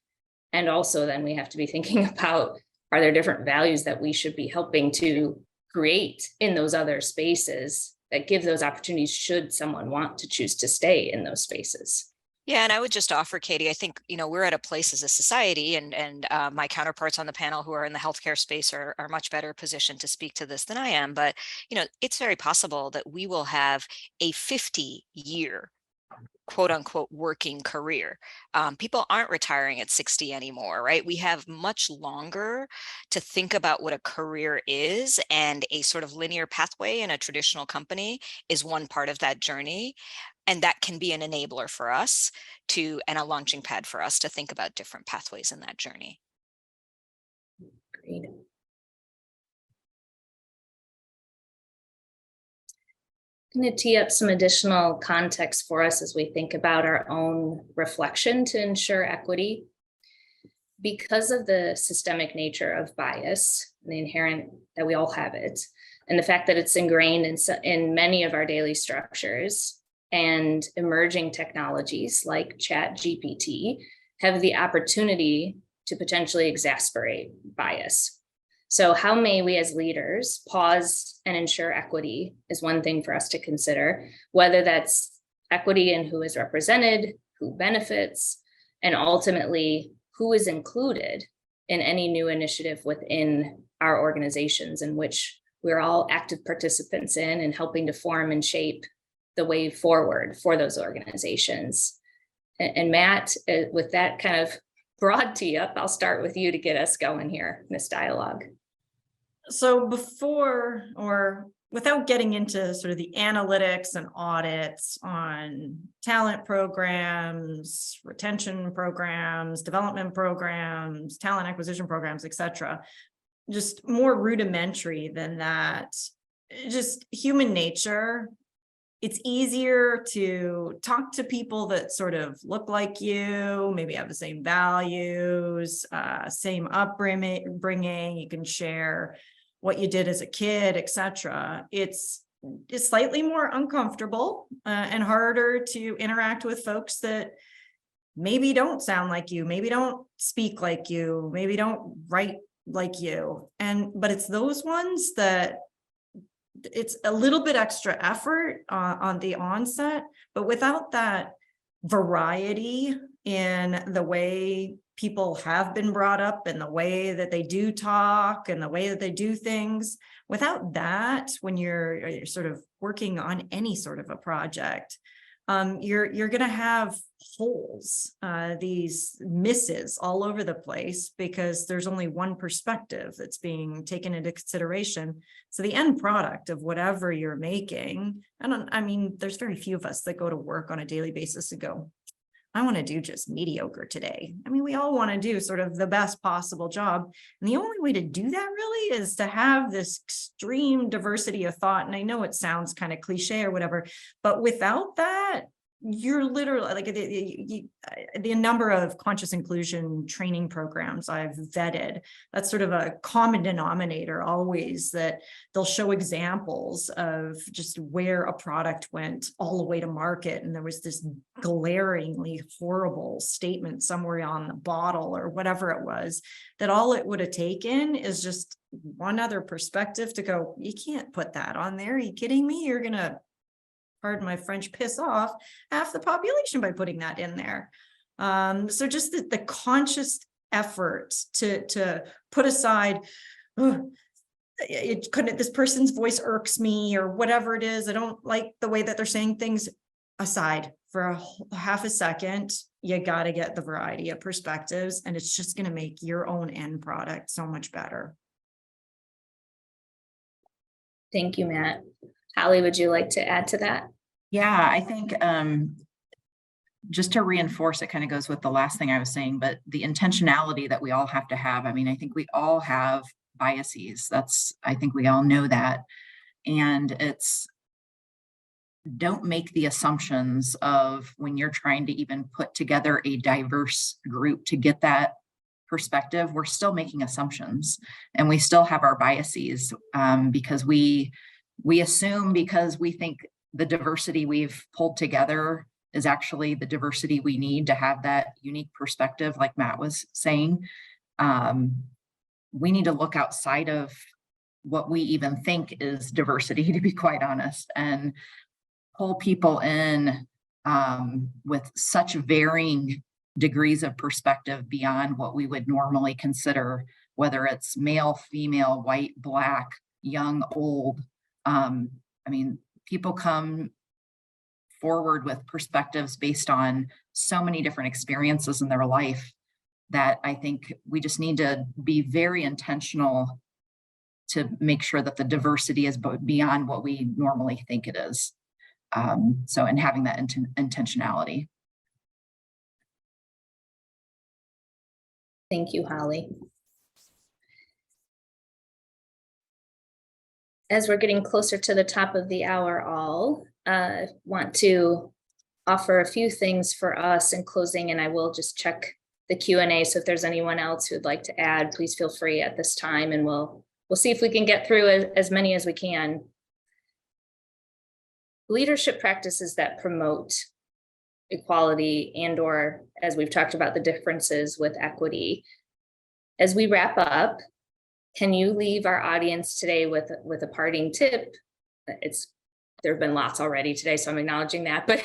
And also then we have to be thinking about, are there different values that we should be helping to create in those other spaces that give those opportunities, should someone want to choose to stay in those spaces? Yeah, and I would just offer, Katie, I think, we're at a place as a society, and my counterparts on the panel who are in the healthcare space are much better positioned to speak to this than I am. But, it's very possible that we will have a 50-year quote unquote working career. People aren't retiring at 60 anymore, right? We have much longer to think about what a career is, and a sort of linear pathway in a traditional company is one part of that journey. And that can be an enabler for us and a launching pad for us to think about different pathways in that journey. Great. I'm going to tee up some additional context for us as we think about our own reflection to ensure equity. Because of the systemic nature of bias, and the inherent that we all have it, and the fact that it's ingrained in many of our daily structures, and emerging technologies like ChatGPT have the opportunity to potentially exacerbate bias. So how may we as leaders pause and ensure equity is one thing for us to consider, whether that's equity in who is represented, who benefits, and ultimately who is included in any new initiative within our organizations, in which we're all active participants in and helping to form and shape the way forward for those organizations. And Matt, with that kind of broad tee up, I'll start with you to get us going here in this dialogue. So before, or without getting into sort of the analytics and audits on talent programs, retention programs, development programs, talent acquisition programs, et cetera, just more rudimentary than that, just human nature it's easier to talk to people that sort of look like you, maybe have the same values, same upbringing. You can share what you did as a kid, etc. It's slightly more uncomfortable and harder to interact with folks that maybe don't sound like you, maybe don't speak like you, maybe don't write like you. But it's those ones that it's a little bit extra effort on the onset, but without that variety in the way people have been brought up and the way that they do talk and the way that they do things, without that, when you're sort of working on any sort of a project, you're going to have holes, these misses all over the place because there's only one perspective that's being taken into consideration. So the end product of whatever you're making, I mean, there's very few of us that go to work on a daily basis and go, I want to do just mediocre today. I mean, we all want to do sort of the best possible job. And the only way to do that really is to have this extreme diversity of thought. And I know it sounds kind of cliche or whatever, but without that, you're literally like the number of conscious inclusion training programs I've vetted, that's sort of a common denominator always, that they'll show examples of just where a product went all the way to market. And there was this glaringly horrible statement somewhere on the bottle or whatever it was, that all it would have taken is just one other perspective to go, you can't put that on there. Are you kidding me? You're going to, pardon my French, piss off half the population by putting that in there. So just the conscious effort to put aside, oh, it couldn't, this person's voice irks me or whatever it is, I don't like the way that they're saying things, aside for half a second. You got to get the variety of perspectives, and it's just going to make your own end product so much better. Thank you, Matt. Holly, would you like to add to that? Yeah, I think just to reinforce, it kind of goes with the last thing I was saying, but the intentionality that we all have to have. I mean, I think we all have biases. I think we all know that. And it's, don't make the assumptions of when you're trying to even put together a diverse group to get that perspective, we're still making assumptions and we still have our biases because we assume, because we think the diversity we've pulled together is actually the diversity we need to have that unique perspective, like Matt was saying. We need to look outside of what we even think is diversity, to be quite honest, and pull people in with such varying degrees of perspective beyond what we would normally consider, whether it's male, female, white, black, young, old. I mean, people come forward with perspectives based on so many different experiences in their life that I think we just need to be very intentional to make sure that the diversity is beyond what we normally think it is. And having that intentionality. Thank you, Holly. As we're getting closer to the top of the hour, I want to offer a few things for us in closing, and I will just check the Q&A. So if there's anyone else who'd like to add, please feel free at this time, and we'll see if we can get through as many as we can. Leadership practices that promote equality and/or, as we've talked about, the differences with equity. As we wrap up, can you leave our audience today with a parting tip? There have been lots already today, so I'm acknowledging that, but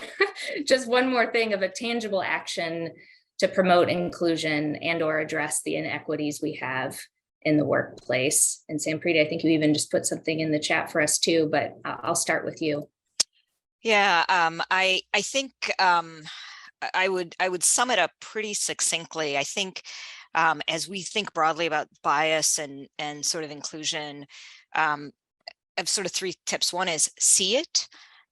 just one more thing of a tangible action to promote inclusion and/or address the inequities we have in the workplace. And Sampriti, I think you even just put something in the chat for us too, but I'll start with you. Yeah, I think I would sum it up pretty succinctly. I think as we think broadly about bias and sort of inclusion, I have sort of three tips. One is see it.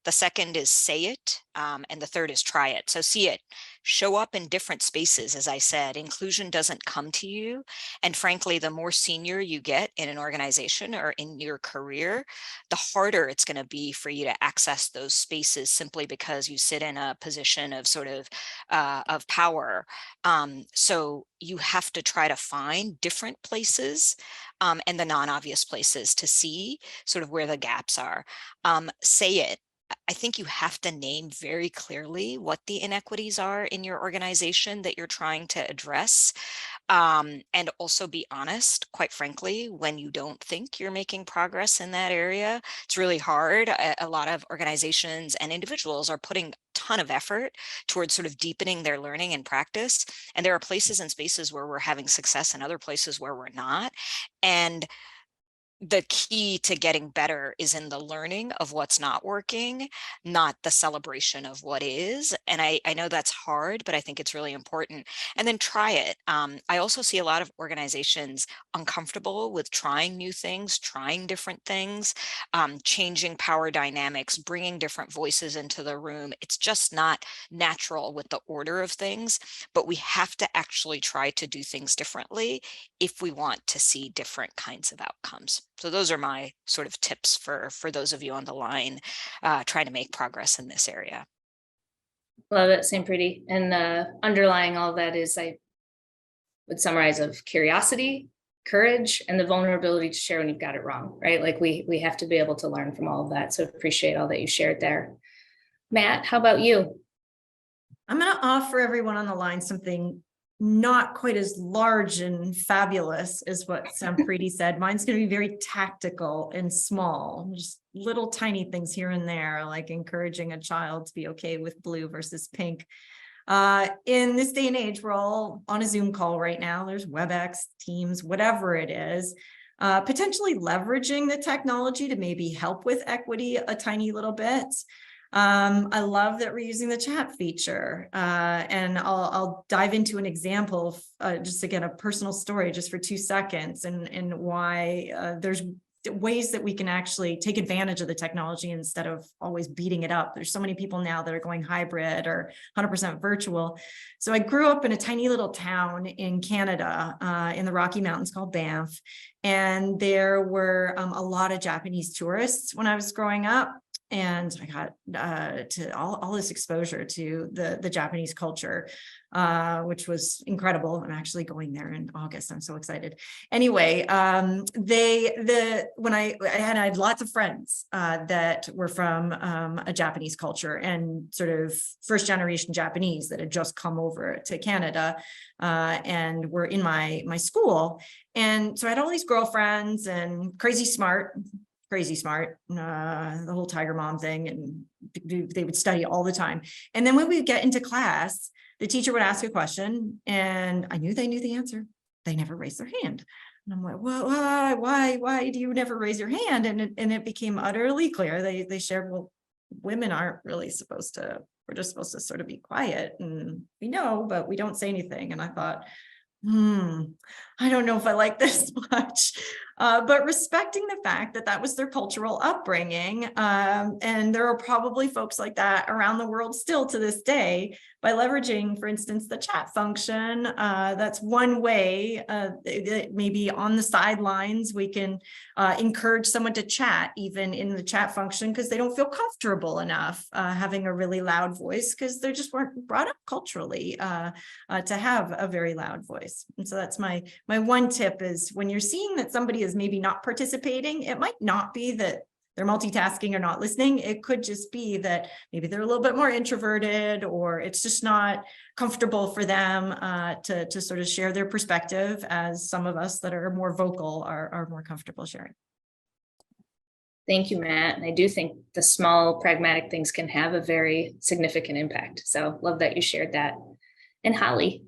The second is say it. And the third is try it. So see it. show up in different spaces. As I said, inclusion doesn't come to you. And frankly, the more senior you get in an organization or in your career, the harder it's going to be for you to access those spaces simply because you sit in a position of sort of power. So you have to try to find different places and the non-obvious places to see sort of where the gaps are. Say it. I think you have to name very clearly what the inequities are in your organization that you're trying to address. And also be honest, quite frankly, when you don't think you're making progress in that area. It's really hard. A lot of organizations and individuals are putting a ton of effort towards sort of deepening their learning and practice. And there are places and spaces where we're having success and other places where we're not. And the key to getting better is in the learning of what's not working, not the celebration of what is. And I know that's hard, but I think it's really important. And then try it. I also see a lot of organizations uncomfortable with trying new things, trying different things, changing power dynamics, bringing different voices into the room. It's just not natural with the order of things, but we have to actually try to do things differently if we want to see different kinds of outcomes. So those are my sort of tips for those of you on the line trying to make progress in this area. Love it, Sampriti. And underlying all of that is, I would summarize, of curiosity, courage, and the vulnerability to share when you've got it wrong, right? Like we have to be able to learn from all of that. So appreciate all that you shared there. Matt, how about you? I'm going to offer everyone on the line something not quite as large and fabulous as what Sampriti said. Mine's going to be very tactical and small, just little tiny things here and there, like encouraging a child to be okay with blue versus pink. In this day and age, we're all on a Zoom call right now. There's WebEx, Teams, whatever it is. Potentially leveraging the technology to maybe help with equity a tiny little bit. I love that we're using the chat feature, and I'll dive into an example of just, again, a personal story just for 2 seconds, and why there's ways that we can actually take advantage of the technology instead of always beating it up. There's so many people now that are going hybrid or 100% virtual. So I grew up in a tiny little town in Canada, in the Rocky Mountains called Banff, and there were a lot of Japanese tourists when I was growing up. And I got to all this exposure to the Japanese culture, which was incredible. I'm actually going there in August. I'm so excited. Anyway, when I had lots of friends that were from a Japanese culture, and sort of first generation Japanese that had just come over to Canada and were in my school. And so I had all these girlfriends, and crazy smart, the whole Tiger Mom thing, and they would study all the time. And then when we get into class, the teacher would ask a question, and I knew they knew the answer. They never raised their hand. And I'm like, well, why do you never raise your hand? And it became utterly clear. They shared, well, women aren't really supposed to, we're just supposed to sort of be quiet, and we know, but we don't say anything. And I thought, I don't know if I like this much, but respecting the fact that that was their cultural upbringing. And there are probably folks like that around the world still to this day. By leveraging, for instance, the chat function, that's one way that maybe on the sidelines we can encourage someone to chat even in the chat function, because they don't feel comfortable enough having a really loud voice, because they just weren't brought up culturally to have a very loud voice. And so that's my one tip, is when you're seeing that somebody is maybe not participating, it might not be that they're multitasking or not listening. It could just be that maybe they're a little bit more introverted, or it's just not comfortable for them to sort of share their perspective, as some of us that are more vocal are more comfortable sharing. Thank you, Matt. And I do think the small pragmatic things can have a very significant impact. So love that you shared that. And Holly.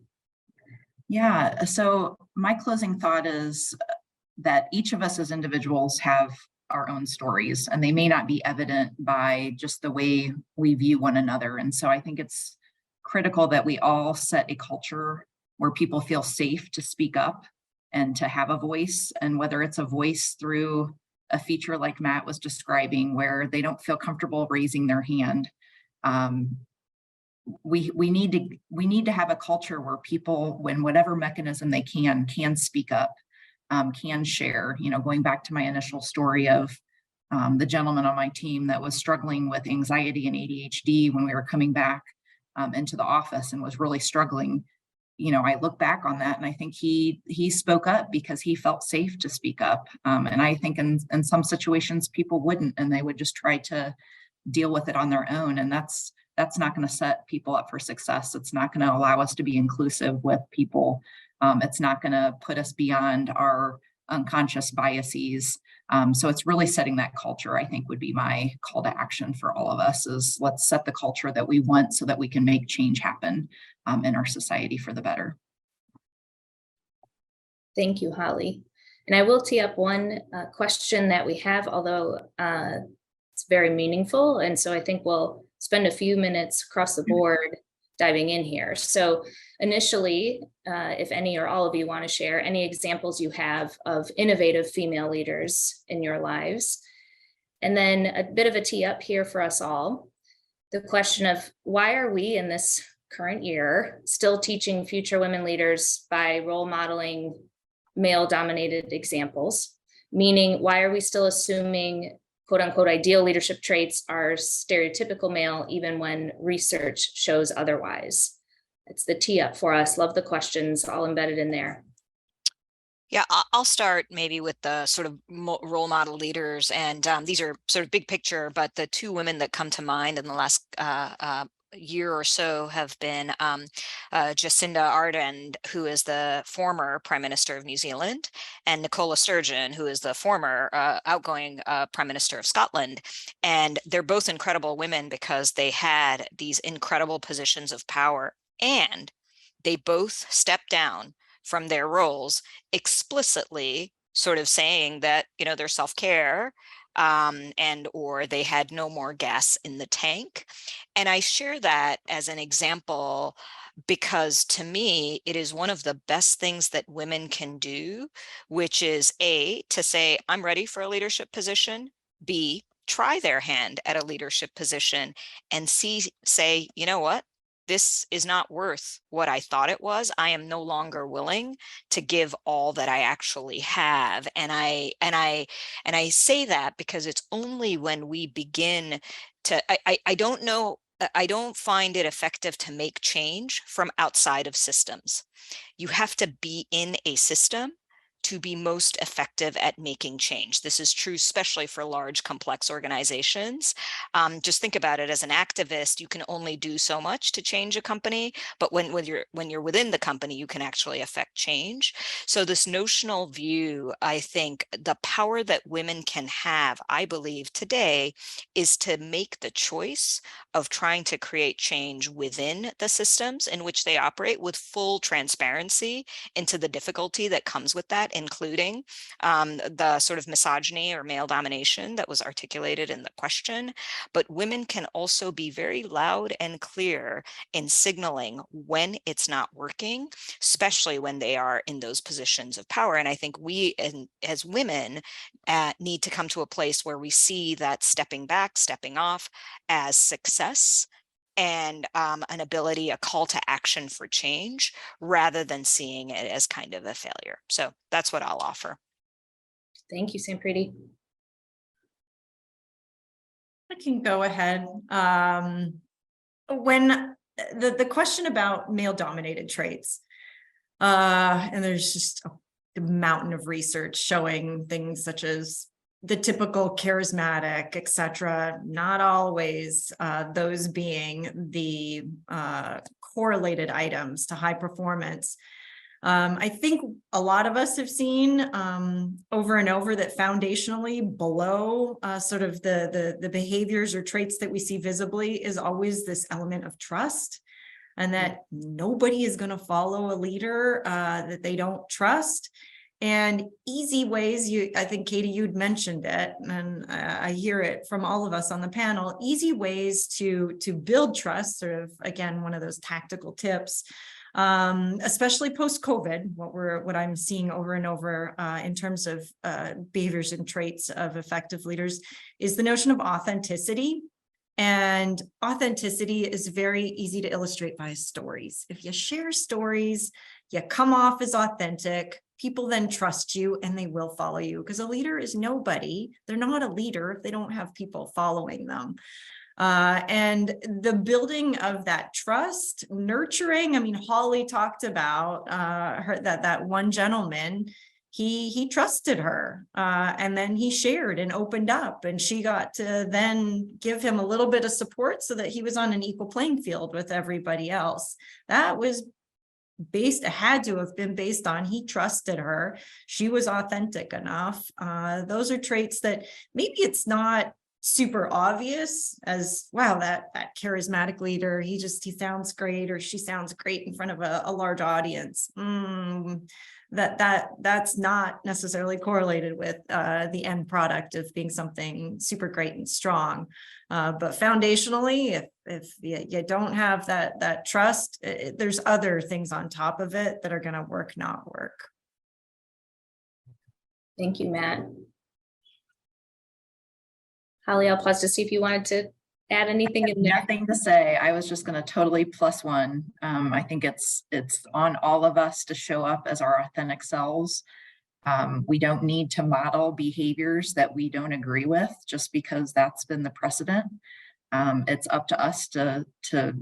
Yeah, so my closing thought is that each of us as individuals have our own stories, and they may not be evident by just the way we view one another. And so I think it's critical that we all set a culture where people feel safe to speak up and to have a voice. And whether it's a voice through a feature like Matt was describing, where they don't feel comfortable raising their hand, we need to have a culture where people, when whatever mechanism they can speak up, can share. Going back to my initial story of the gentleman on my team that was struggling with anxiety and ADHD when we were coming back into the office and was really struggling. I look back on that and I think he spoke up because he felt safe to speak up. And I think in some situations people wouldn't, and they would just try to deal with it on their own. And that's not going to set people up for success. It's not going to allow us to be inclusive with people. It's not going to put us beyond our unconscious biases. So it's really setting that culture, I think, would be my call to action for all of us, is let's set the culture that we want so that we can make change happen in our society for the better. Thank you, Holly. And I will tee up one question that we have, although it's very meaningful. And so I think we'll spend a few minutes across the board diving in here. So initially, if any or all of you want to share any examples you have of innovative female leaders in your lives. And then a bit of a tee up here for us all, the question of why are we in this current year still teaching future women leaders by role modeling male-dominated examples? Meaning, why are we still assuming quote unquote ideal leadership traits are stereotypical male, even when research shows otherwise? It's the tee up for us. Love the questions all embedded in there. Yeah, I'll start maybe with the sort of role model leaders. And these are sort of big picture, but the two women that come to mind in the last year or so have been Jacinda Ardern, who is the former Prime Minister of New Zealand, and Nicola Sturgeon, who is the former outgoing Prime Minister of Scotland. And they're both incredible women because they had these incredible positions of power, and they both stepped down from their roles explicitly sort of saying that, their self-care and or they had no more gas in the tank. And I share that as an example because to me, it is one of the best things that women can do, which is A, to say, I'm ready for a leadership position, B, try their hand at a leadership position, and C, say, you know what? This is not worth what I thought it was. I am no longer willing to give all that I actually have. And I say that because it's only when we begin to, I don't know, I don't find it effective to make change from outside of systems. You have to be in a system to be most effective at making change. This is true, especially for large, complex organizations. Just think about it as an activist, you can only do so much to change a company, but when you're within the company, you can actually affect change. So this notional view, I think the power that women can have, I believe today, is to make the choice of trying to create change within the systems in which they operate with full transparency into the difficulty that comes with that, including the sort of misogyny or male domination that was articulated in the question. But women can also be very loud and clear in signaling when it's not working, especially when they are in those positions of power. And I think we, as women, need to come to a place where we see that stepping back, stepping off as success and an ability, a call to action for change, rather than seeing it as kind of a failure. So that's what I'll offer. Thank you, Sampriti. I can go ahead. When the question about male-dominated traits, and there's just a mountain of research showing things such as the typical charismatic, etc., not always those being the correlated items to high performance. I think a lot of us have seen over and over that foundationally below sort of the behaviors or traits that we see visibly is always this element of trust, and that nobody is going to follow a leader that they don't trust. And easy ways, I think, Katie, you'd mentioned it, and I hear it from all of us on the panel, easy ways to build trust, sort of, again, one of those tactical tips, especially post-COVID, what I'm seeing over and over in terms of behaviors and traits of effective leaders is the notion of authenticity And authenticity is very easy to illustrate by stories. If you share stories, you come off as authentic, people then trust you and they will follow you, because a leader is nobody. They're not a leader if they don't have people following them. And the building of that trust, nurturing, I mean, Holly talked about that one gentleman, he trusted her, and then he shared and opened up, and she got to then give him a little bit of support so that he was on an equal playing field with everybody else. That was had to have been based on he trusted her. She was authentic enough. Those are traits that maybe it's not super obvious as, wow, that charismatic leader, he sounds great, or she sounds great in front of a large audience. That's not necessarily correlated with the end product of being something super great and strong. But foundationally, if you don't have that trust, there's other things on top of it that are going to work, not work. Thank you, Matt. Holly, I'll pause to see if you wanted to add anything in there. Nothing to say. I was just going to totally +1. I think it's on all of us to show up as our authentic selves. We don't need to model behaviors that we don't agree with just because that's been the precedent. It's up to us to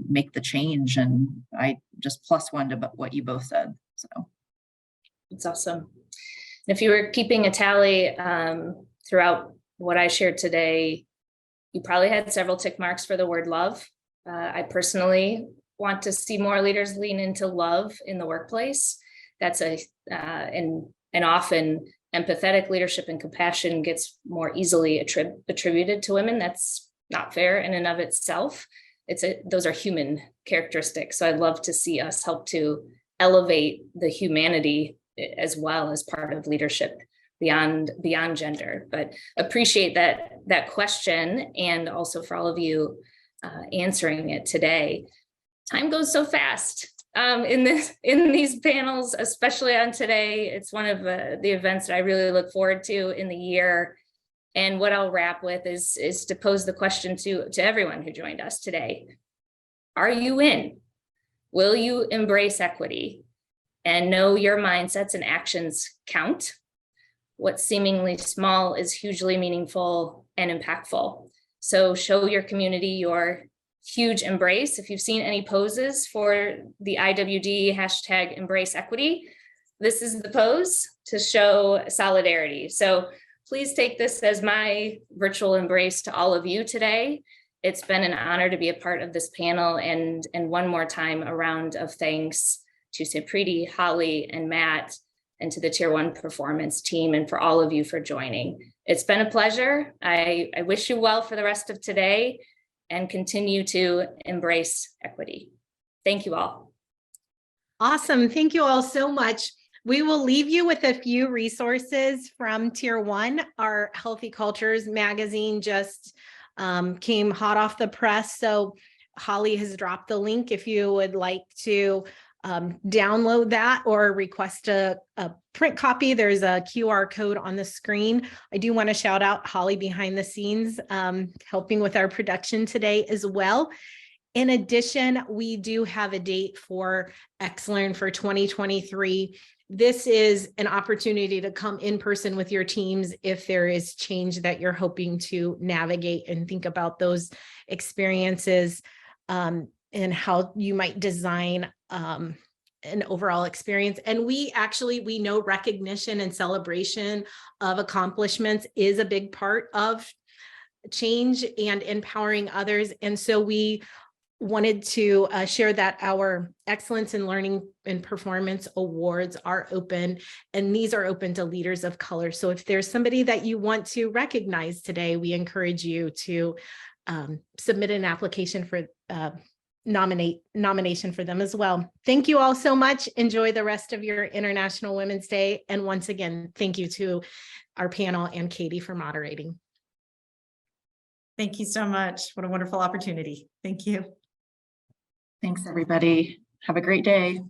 make the change, and I just +1 to what you both said. So it's awesome. If you were keeping a tally throughout what I shared today, you probably had several tick marks for the word love. I personally want to see more leaders lean into love in the workplace. That's and often empathetic leadership and compassion gets more easily attributed to women. That's not fair in and of itself. Those are human characteristics. So I'd love to see us help to elevate the humanity as well as part of leadership beyond gender. But appreciate that question, and also for all of you answering it today. Time goes so fast in these panels, especially on today. It's one of the events that I really look forward to in the year. And what I'll wrap with is to pose the question to everyone who joined us today. Are you in? Will you embrace equity and know your mindsets and actions count? What seemingly small is hugely meaningful and impactful. So show your community your huge embrace. If you've seen any poses for the IWD #EmbraceEquity, this is the pose to show solidarity. So please take this as my virtual embrace to all of you today. It's been an honor to be a part of this panel, and one more time, a round of thanks to Sampriti, Holly, and Matt, and to the TiER1 Performance team, and for all of you for joining. It's been a pleasure. I wish you well for the rest of today, and continue to embrace equity. Thank you all. Awesome. Thank you all so much. We will leave you with a few resources from TiER1. Our Healthy Cultures magazine just came hot off the press. So Holly has dropped the link if you would like to download that or request a print copy. There's a QR code on the screen. I do want to shout out Holly behind the scenes, helping with our production today as well. In addition, we do have a date for XLearn for 2023. This is an opportunity to come in person with your teams if there is change that you're hoping to navigate, and think about those experiences and how you might design an overall experience. And we know recognition and celebration of accomplishments is a big part of change and empowering others. And so we wanted to share that our Excellence in Learning and Performance Awards are open, and these are open to leaders of color. So if there's somebody that you want to recognize today, we encourage you to submit an application for nomination for them as well. Thank you all so much. Enjoy the rest of your International Women's Day. And once again, thank you to our panel and Katie for moderating. Thank you so much. What a wonderful opportunity. Thank you. thanks, everybody. Have a great day.